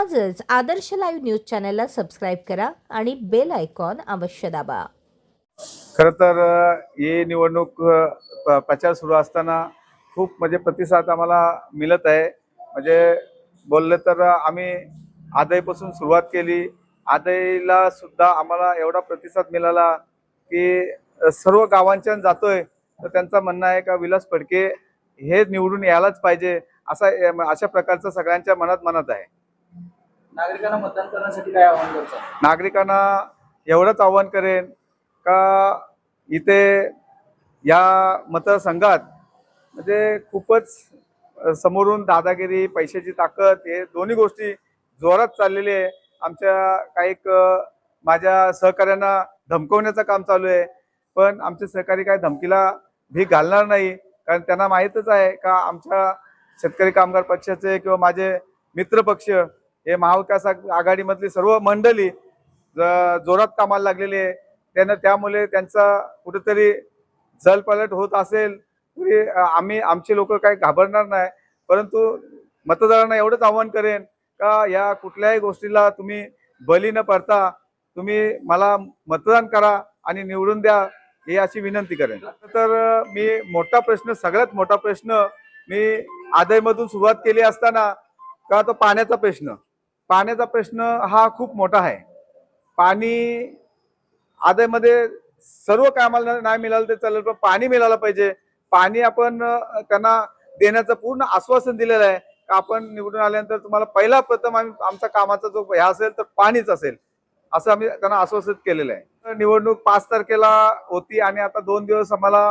आजच आदर्श live news चॅनलला subscribe करा आणि बेल आयकॉन अवश्य दाबा। खरं तर ही निवडणूक प्रचार सुरू असताना खूप म्हणजे प्रतिसाद आम्हाला मिळत आहे। म्हणजे बोलले तर आम्ही आदईपासून सुरुवात केली, आदईला सुद्धा आम्हाला एवढा प्रतिसाद मिळाला की सर्व गावांच्या जातोय तर त्यांचं म्हणणं आहे का विलास फडके हे निवडून यायलाच पाहिजे अशा प्रकारचं सगळ्यांच्या मनात आहे। नागरिकांना मतदान करण्यासाठी काय आवाहन करता? नागरिकांना एवढंच आवाहन करेन का इथे या मतदारसंघात म्हणजे खूपच समोरून दादागिरी, पैशाची ताकद हे दोन्ही गोष्टी जोरात चाललेली आहे। आमच्या काही माझ्या सहकाऱ्यांना धमकवण्याचं काम चालू आहे, पण आमचे सहकारी काय धमकीला भीक घालणार नाही, कारण त्यांना माहीतच आहे का आमच्या शेतकरी कामगार पक्षाचे किंवा माझे मित्र पक्ष हे महाविकास आघाडीमधली सर्व मंडळी जोरात कामाला लागलेली आहे। त्यामुळे त्यांचा कुठेतरी जलपलट होत असेल तरी आमचे लोक काही घाबरणार नाही, परंतु मतदारांना एवढंच आवाहन करेन का या कुठल्याही गोष्टीला तुम्ही बली न पडता तुम्ही मला मतदान करा आणि निवडून द्या ही अशी विनंती करेन। तर मी सगळ्यात मोठा प्रश्न मी आदईमधून सुरुवात केली असताना का तो पाण्याचा प्रश्न हा खूप मोठा आहे। पाणी आदईमध्ये सर्व कामाला नाही मिळालं ते चालेल, पण पाणी मिळालं पाहिजे। पाणी आपण त्यांना देण्याचं पूर्ण आश्वासन दिलेलं आहे का आपण निवडून आल्यानंतर तुम्हाला प्रथम आमचा कामाचा जो ह्या असेल तर पाणीच असेल असं आम्ही त्यांना आश्वासित केलेलं आहे। निवडणूक 5 तारखेला होती आणि आता 2 दिवस आम्हाला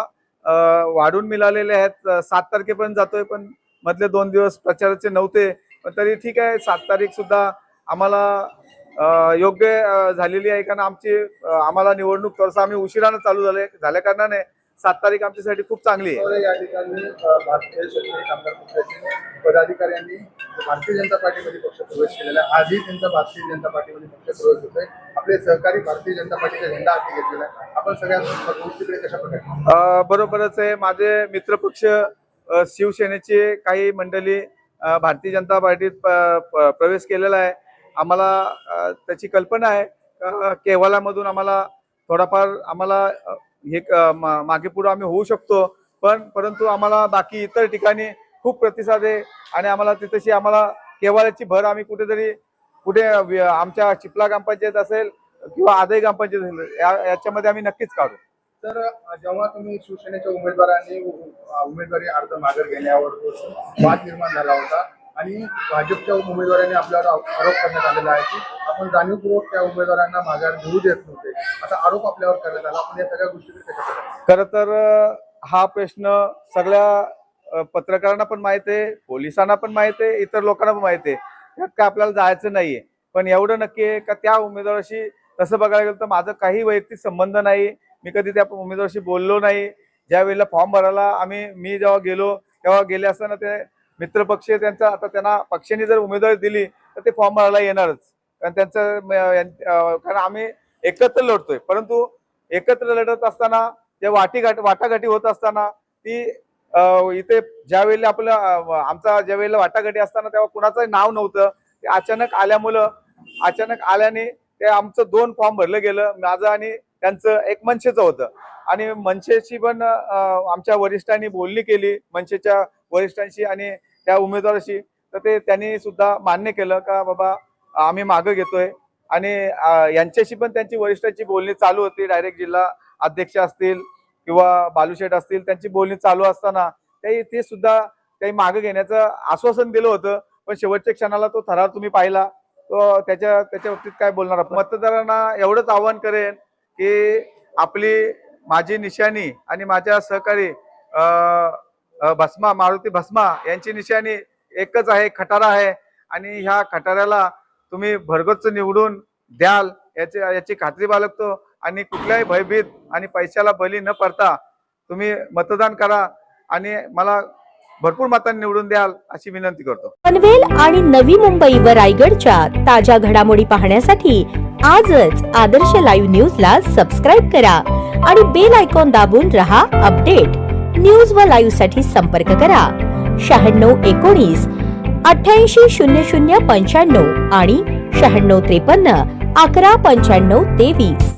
वाढून मिळालेले आहेत। 7 तारखेपर्यंत जातोय, पण मधले 2 दिवस प्रचाराचे नव्हते, पण तरी ठीक आहे। 7 तारीख सुद्धा आम्हाला योग्य झालेली आहे, कारण आम्हाला निवडणूक थोडंसं आम्ही उशिरानं चालू झाल्या कारणाने 7 तारीख आमच्यासाठी खूप चांगली आहे। या ठिकाणी भारतीय शेतकरी कामगार पक्षाचे पदाधिकाऱ्यांनी भारतीय जनता पार्टीमध्ये पक्ष प्रवेश केलेला आहे। आजही त्यांचा भारतीय जनता पार्टीमध्ये पक्ष प्रवेश होतोय। आपले सहकारी भारतीय जनता पार्टीचा झेंडा हाती घेतलेला आहे। आपण सगळ्यांना गोष्टीकडे कशा प्रकारे? बरोबरच आहे। माझे मित्रपक्ष शिवसेनेचे काही मंडळी भारतीय जनता पार्टीत प्रवेश केलेला आहे। आम्हाला त्याची कल्पना आहे। केवलामधून आम्हाला थोडाफार हे मागे पुढे आम्ही होऊ शकतो, परंतु आम्हाला बाकी इतर ठिकाणी खूप प्रतिसाद आहे आणि आम्हाला तिथेशी केवळाची भर आम्ही कुठे आमच्या चिपला ग्रामपंचायत असेल किंवा आदई ग्रामपंचायत असेल याच्यामध्ये आम्ही नक्कीच काढू। तर जेव्हा तुम्ही शिवसेनेच्या उमेदवारांनी उमेदवारी अर्ज मागे घेण्यावर वाद निर्माण झाला होता आणि भाजपच्या उमेदवारांनी आपल्यावर आरोप करण्यात आलेला आहे की आपण जाणीवपूर्वक त्या उमेदवारांना माघार घेऊ देत नव्हते, असा आरोप आपल्यावर करण्यात आला। आपण या सगळ्या गोष्टीकडे कशा प्रकारे? खरं तर हा प्रश्न सगळ्या पत्रकारांना पण माहित आहे, पोलिसांना पण माहित आहे, इतर लोकांना पण माहित आहे। त्यात काय आपल्याला जायचं नाहीये, पण एवढं नक्की आहे का त्या उमेदवाराशी तसं बघायला गेलं तर माझं काही वैयक्तिक संबंध नाही। मी कधी त्या उमेदवाराशी बोललो नाही। ज्या वेळेला फॉर्म भरायला मी जेव्हा गेलो तेव्हा गेले असताना ते मित्रपक्ष त्यांना पक्षाने जर उमेदवारी दिली तर ते फॉर्म भरायला येणारच, कारण आम्ही एकत्र लढतोय। परंतु एकत्र लढत असताना जे वाटाघाटी होत असताना ती इथे ज्या वेळेला ज्या वेळेला वाटाघाटी असताना तेव्हा कुणाचं नाव नव्हतं। ते अचानक आल्याने ते आमचं 2 फॉर्म भरलं गेलं, माझं आणि त्यांचं एक मनसेचं होतं। आणि मनसेची पण आमच्या वरिष्ठांनी बोलणी केली, मनसेच्या वरिष्ठांशी आणि त्या उमेदवाराशी, तर त्यांनी सुद्धा मान्य केलं का बाबा आम्ही मागं घेतोय। आणि यांच्याशी पण त्यांची वरिष्ठांची बोलणी चालू होती। डायरेक्ट जिल्हा अध्यक्ष असतील किंवा बालूशेठ असतील त्यांची बोलणी चालू असताना ते सुद्धा काही मागं घेण्याचं आश्वासन दिलं होतं, पण शेवटच्या क्षणाला तो थरार तुम्ही पाहिला। तो त्याच्या बाबतीत काय बोलणार? मतदारांना एवढंच आवाहन करेन की माझी निशाणी आणि माझ्या सहकारी मारुती भस्मा यांची निशाणी एकच आहे, खटारा आहे। आणि ह्या खटाऱ्याला तुम्ही भरगच्च निवडून द्याल याची खात्री बाळगतो आणि कुठल्याही भयभीत आणि पैशाला बली न पडता तुम्ही मतदान करा आणि मला भरपूर मतांनी निवडून द्याल अशी विनंती करतो। पनवेल आणि नवी मुंबई व रायगडच्या ताज्या घडामोडी पाहण्यासाठी आजच आदर्श लाईव्ह न्यूजला सबस्क्राईब करा आणि बेल आयकॉन दाबून रहा अपडेट। न्यूज व लाईव्ह साठी संपर्क करा 9619 880095 आणि 9653 119523.